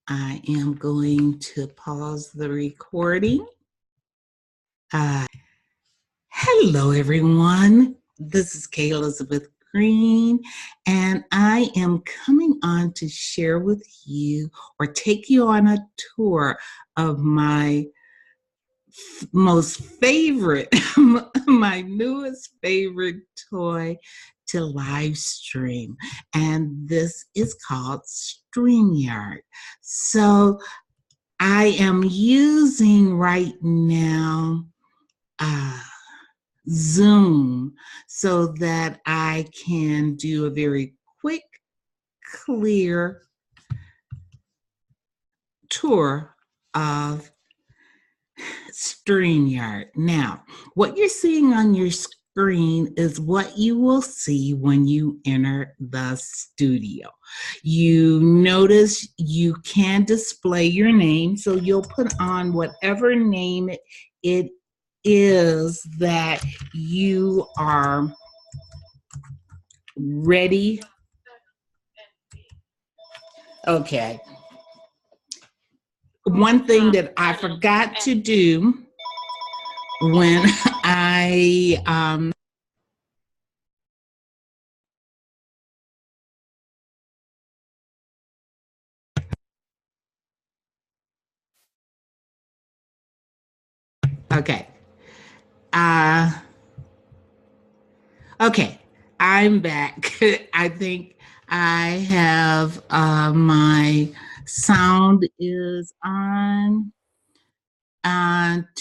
I am going to pause the recording. Hello, everyone. This is Kay Elizabeth Green, and I am coming on to share with you or take you on a tour of my most favorite, my newest favorite toy to live stream, and this is called StreamYard. So I am using right now Zoom so that I can do a very quick, clear tour of StreamYard. Now, what you're seeing on your screen is what you will see when you enter the studio. You notice you can display your name, so you'll put on whatever name it is that you are ready. Okay. One thing that I forgot to do when I okay. Okay, I'm back. I think I have my sound is on.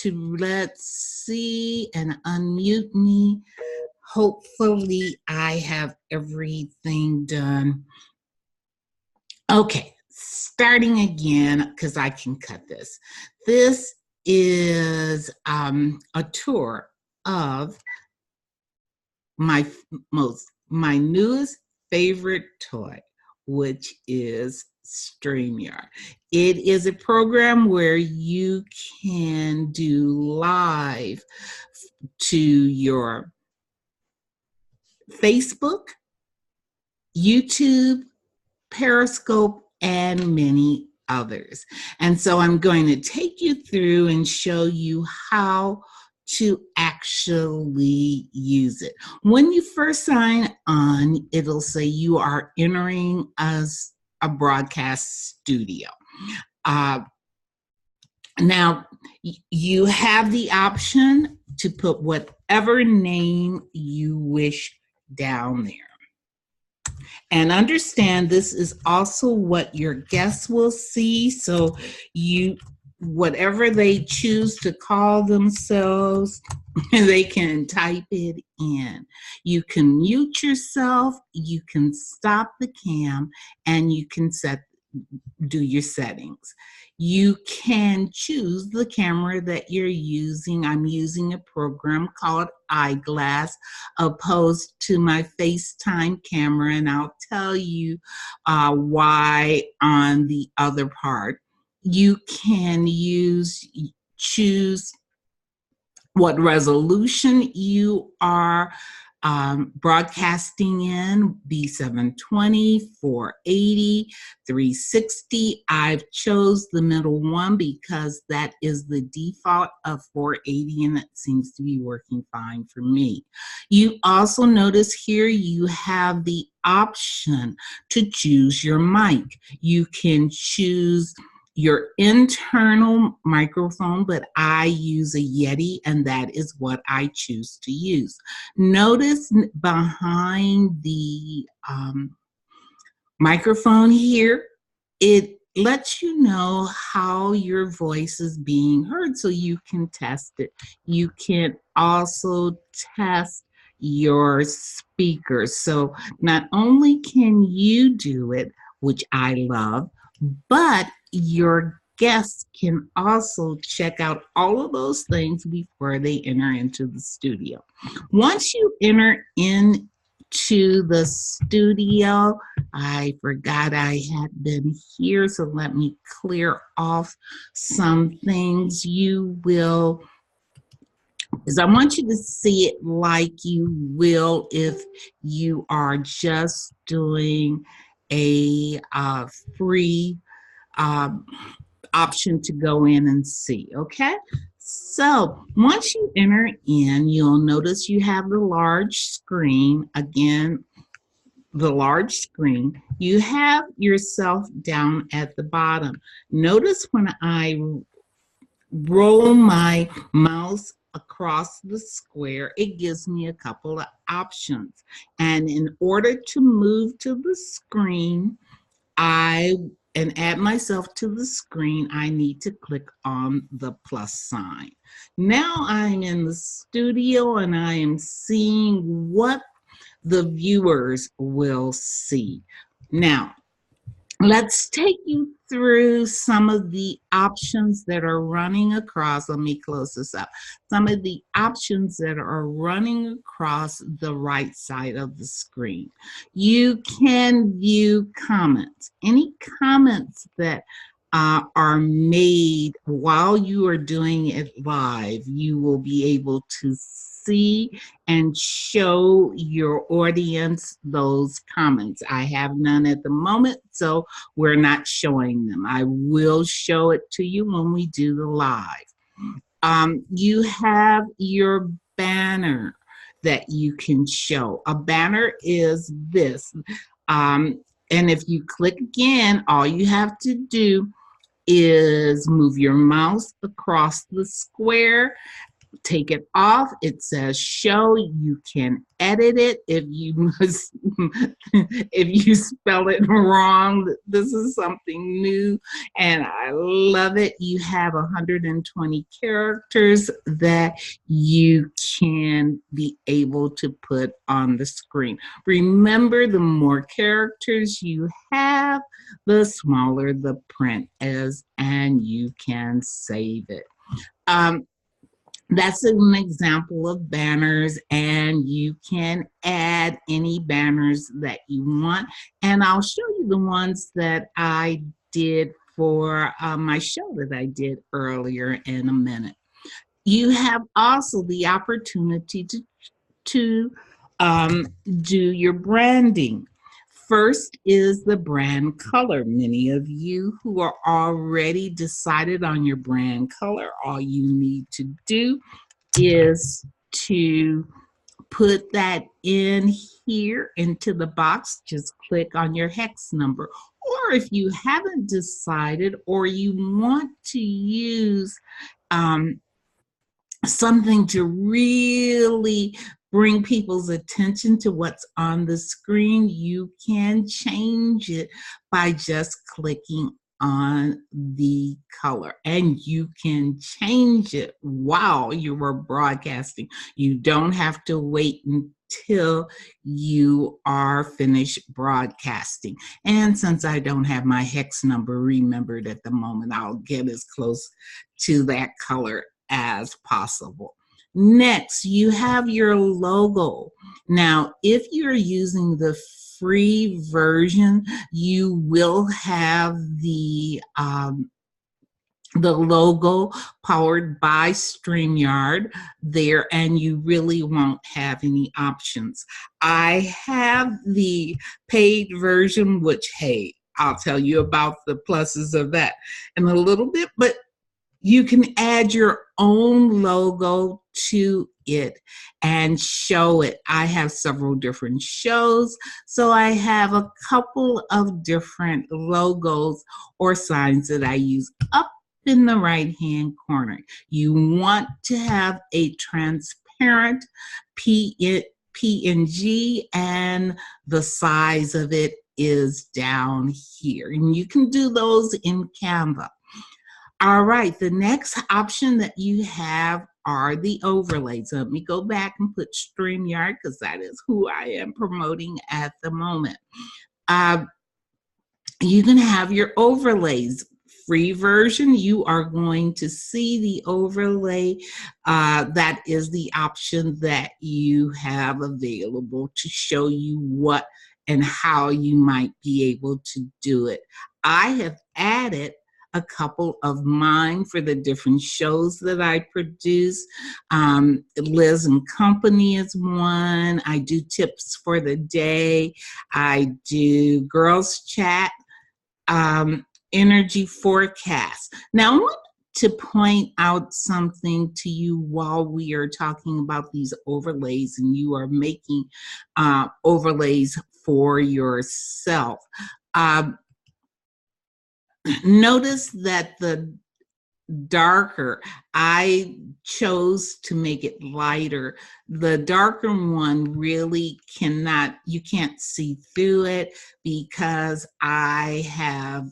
Let's see and unmute me. Hopefully I have everything done. Okay, starting again, because I can cut this. This is a tour of my newest favorite toy, which is StreamYard. It is a program where you can do live to your Facebook, YouTube, Periscope, and many others. And so I'm going to take you through and show you how to actually use it. When you first sign on, it'll say you are entering as a broadcast studio. Now, you have the option to put whatever name you wish down there. And understand this is also what your guests will see. So whatever they choose to call themselves, they can type it in. You can mute yourself, you can stop the cam, and you can do your settings. You can choose the camera that you're using. I'm using a program called Eyeglass opposed to my FaceTime camera, and I'll tell you why on the other part. You can choose what resolution you are broadcasting in, B720, 480, 360. I've chose the middle one because that is the default of 480 and it seems to be working fine for me. You also notice here you have the option to choose your mic. You can choose your internal microphone, but I use a Yeti, and that is what I choose to use. Notice behind the microphone here, it lets you know how your voice is being heard so you can test it. You can also test your speakers. So not only can you do it, which I love, but your guests can also check out all of those things before they enter into the studio. Once you enter into the studio, I forgot I had been here, so let me clear off some things. You will, because I want you to see it like you will if you are just doing a free option to go in and see, okay? So once you enter in, you'll notice you have the large screen. Again, the large screen. You have yourself down at the bottom. Notice when I roll my mouse across the square, it gives me a couple of options. And in order to move to the screen, and add myself to the screen, I need to click on the plus sign. Now I'm in the studio and I am seeing what the viewers will see. Now, let's take you through some of the options that are running across. Let me close this up. Some of the options that are running across the right side of the screen. You can view comments. Any comments that are made while you are doing it live, you will be able to see and show your audience those comments. I have none at the moment, so we're not showing them. I will show it to you when we do the live. You have your banner that you can show. A banner is this. And if you click again, all you have to do is move your mouse across the square, take it off. It says show. You can edit it if you if you spell it wrong. This is something new and I love it. You have 120 characters that you can be able to put on the screen. Remember, the more characters you have, the smaller the print is, and you can save it. That's an example of banners, and you can add any banners that you want. And I'll show you the ones that I did for my show that I did earlier in a minute. You have also the opportunity to do your branding. First is the brand color. Many of you who are already decided on your brand color, all you need to do is to put that in here into the box. Just click on your hex number. Or if you haven't decided or you want to use something to really bring people's attention to what's on the screen, you can change it by just clicking on the color, and you can change it while you are broadcasting. You don't have to wait until you are finished broadcasting. And since I don't have my hex number remembered at the moment, I'll get as close to that color as possible. Next, you have your logo. Now, if you're using the free version, you will have the logo powered by StreamYard there, and you really won't have any options. I have the paid version, which, hey, I'll tell you about the pluses of that in a little bit, but you can add your own logo to it and show it. I have several different shows, so I have a couple of different logos or signs that I use up in the right-hand corner. You want to have a transparent PNG, and the size of it is down here. And you can do those in Canva. All right, the next option that you have are the overlays. Let me go back and put StreamYard because that is who I am promoting at the moment. You can have your overlays. Free version, you are going to see the overlay. That is the option that you have available to show you what and how you might be able to do it. I have added a couple of mine for the different shows that I produce. Liz and Company is one. I do tips for the day. I do girls chat, energy forecast. Now, I want to point out something to you while we are talking about these overlays and you are making overlays for yourself. Notice that the darker, I chose to make it lighter. The darker one really cannot, you can't see through it because I have,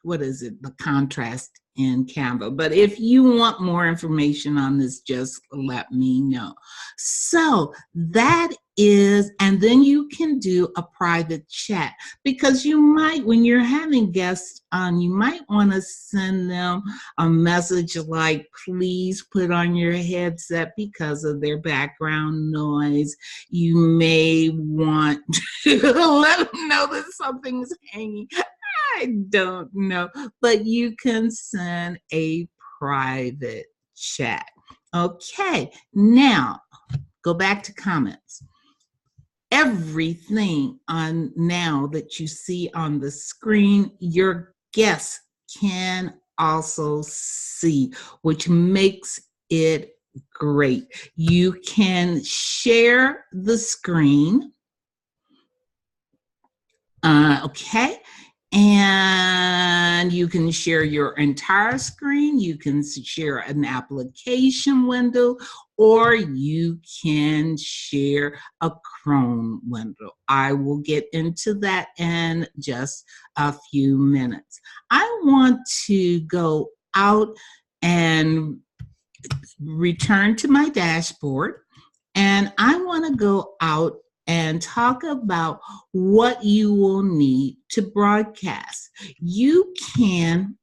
what is it, the contrast in Canva. But if you want more information on this, just let me know. So that is, and then you can do a private chat, because you might, when you're having guests on, you might want to send them a message like, please put on your headset because of their background noise. You may want to let them know that something's hanging. I don't know, but you can send a private chat. Okay, now go back to comments. Everything on now that you see on the screen, your guests can also see, which makes it great. You can share the screen. Okay. And you can share your entire screen, you can share an application window, or you can share a Chrome window. I will get into that in just a few minutes. I want to go out and return to my dashboard, and I want to go out and talk about what you will need to broadcast. You can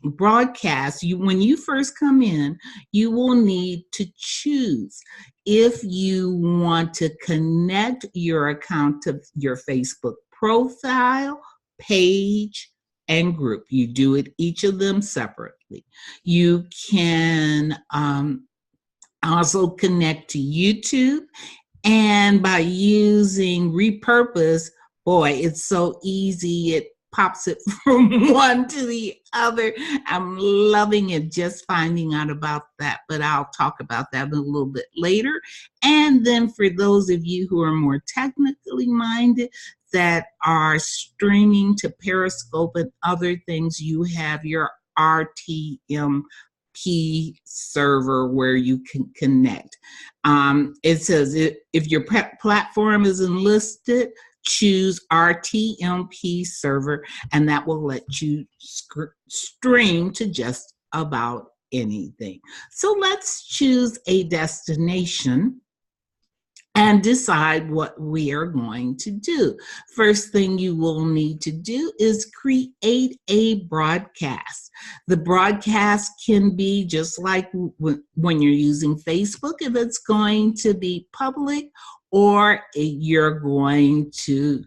broadcast, when you first come in, you will need to choose if you want to connect your account to your Facebook profile, page, and group. You do it, each of them separately. You can also connect to YouTube. And by using repurpose, boy, it's so easy. It pops it from one to the other. I'm loving it, just finding out about that, but I'll talk about that a little bit later. And then for those of you who are more technically minded that are streaming to Periscope and other things, you have your Rtmp server where you can connect. It says if your platform is enlisted, choose Rtmp server, and that will let you stream to just about anything. So let's choose a destination and decide what we are going to do. First thing you will need to do is create a broadcast. The broadcast can be just like when you're using Facebook, if it's going to be public, or you're going to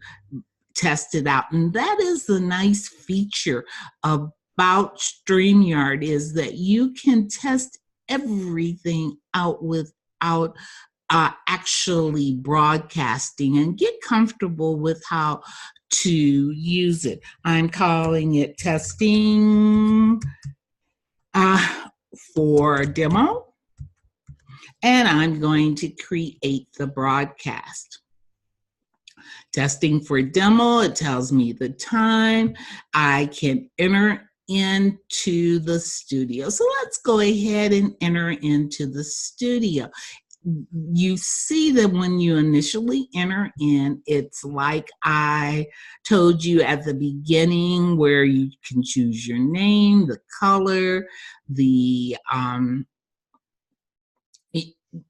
test it out. And that is the nice feature about StreamYard, is that you can test everything out without actually broadcasting and get comfortable with how to use it. I'm calling it testing for demo, and I'm going to create the broadcast. Testing for demo, it tells me the time. I can enter into the studio. So let's go ahead and enter into the studio. You see that when you initially enter in, it's like I told you at the beginning, where you can choose your name, the color, the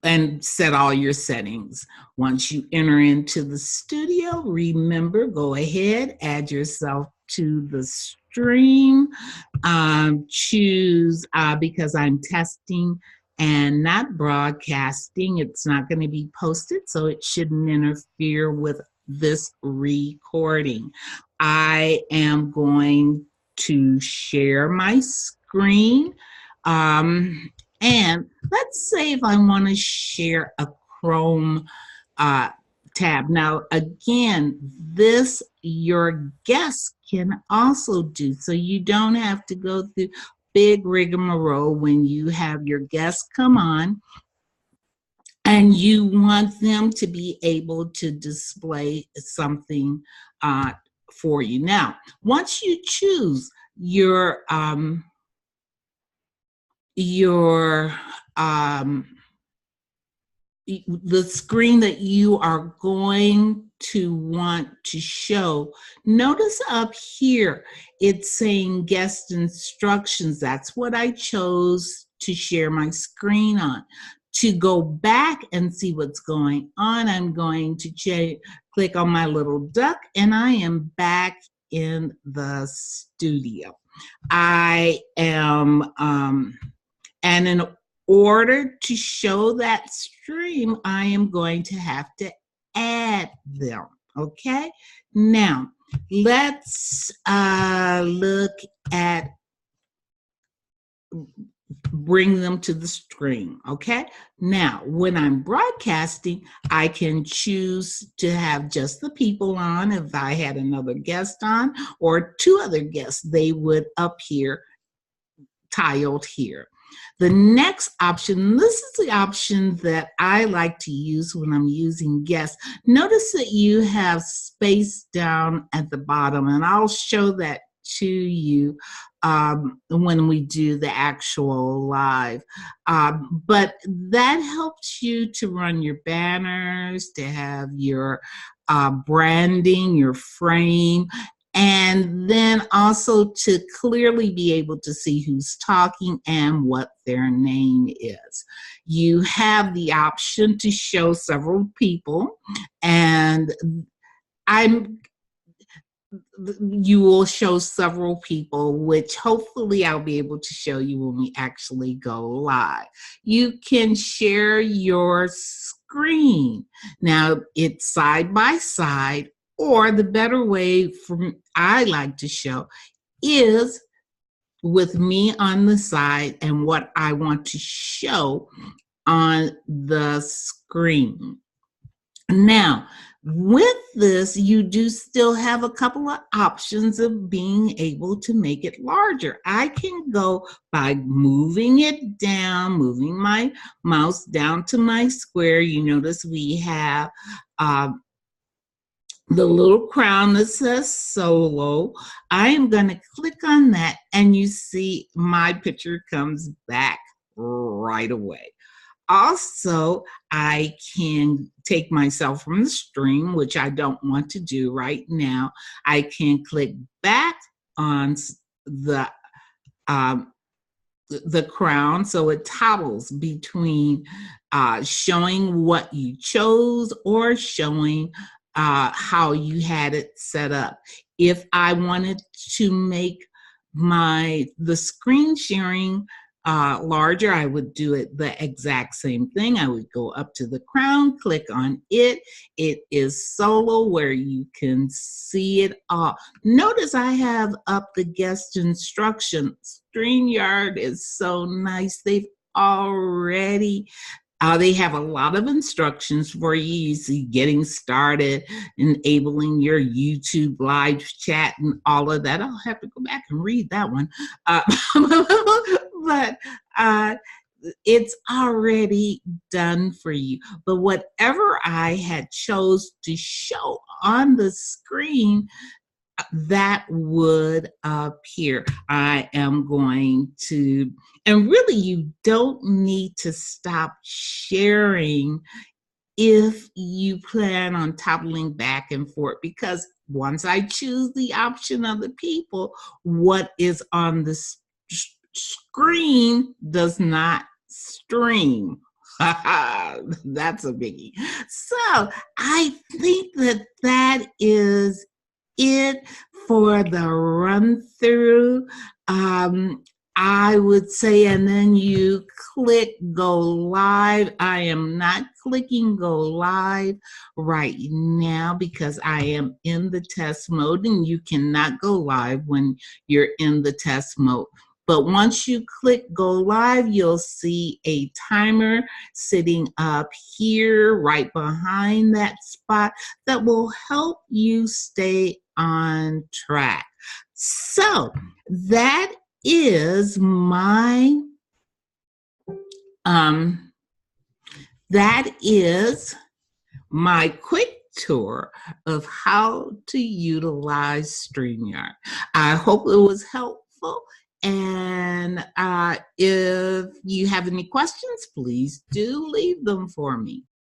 and set all your settings. Once you enter into the studio, remember, go ahead, add yourself to the stream, choose, because I'm testing and not broadcasting, it's not going to be posted, so it shouldn't interfere with this recording. I am going to share my screen. And let's say if I want to share a Chrome tab. Now, again, this your guests can also do, so you don't have to go through big rigmarole when you have your guests come on and you want them to be able to display something for you. Now, once you choose your the screen that you are going to want to show, notice up here, it's saying guest instructions. That's what I chose to share my screen on. To go back and see what's going on, I'm going to click on my little duck and I am back in the studio. I am, and in order to show that stream, I am going to have to add them, okay? Now, let's look at bring them to the screen, okay? Now, when I'm broadcasting, I can choose to have just the people on. If I had another guest on or two other guests, they would appear tiled here. The next option, this is the option that I like to use when I'm using guests. Notice that you have space down at the bottom, and I'll show that to you when we do the actual live. But that helps you to run your banners, to have your branding, your frame, and then also to clearly be able to see who's talking and what their name is. You have the option to show several people, and you will show several people, which hopefully I'll be able to show you when we actually go live. You can share your screen. Now, it's side by side, or the better way I like to show is with me on the side and what I want to show on the screen. Now, with this, you do still have a couple of options of being able to make it larger. I can go by moving it down, moving my mouse down to my square. You notice we have the little crown that says solo. I am going to click on that, and you see my picture comes back right away. Also, I can take myself from the stream, which I don't want to do right now. I can click back on the crown, so it toggles between showing what you chose or showing how you had it set up. If I wanted to make the screen sharing larger, I would do it the exact same thing. I would go up to the crown, click on it. It is solo where you can see it all. Notice I have up the guest instructions. StreamYard is so nice. They've already they have a lot of instructions for you. You see getting started, enabling your YouTube live chat and all of that. I'll have to go back and read that one. But it's already done for you. But whatever I had chose to show on the screen, that would appear. I am going to, and really you don't need to stop sharing if you plan on toggling back and forth, because once I choose the option of the people, what is on the screen does not stream. That's a biggie. So I think that is it for the run through. I would say, and then you click go live. I am not clicking go live right now because I am in the test mode, and you cannot go live when you're in the test mode. But once you click go live, you'll see a timer sitting up here right behind that spot that will help you stay on track. So that is my quick tour of how to utilize StreamYard. I hope it was helpful, and if you have any questions, please do leave them for me.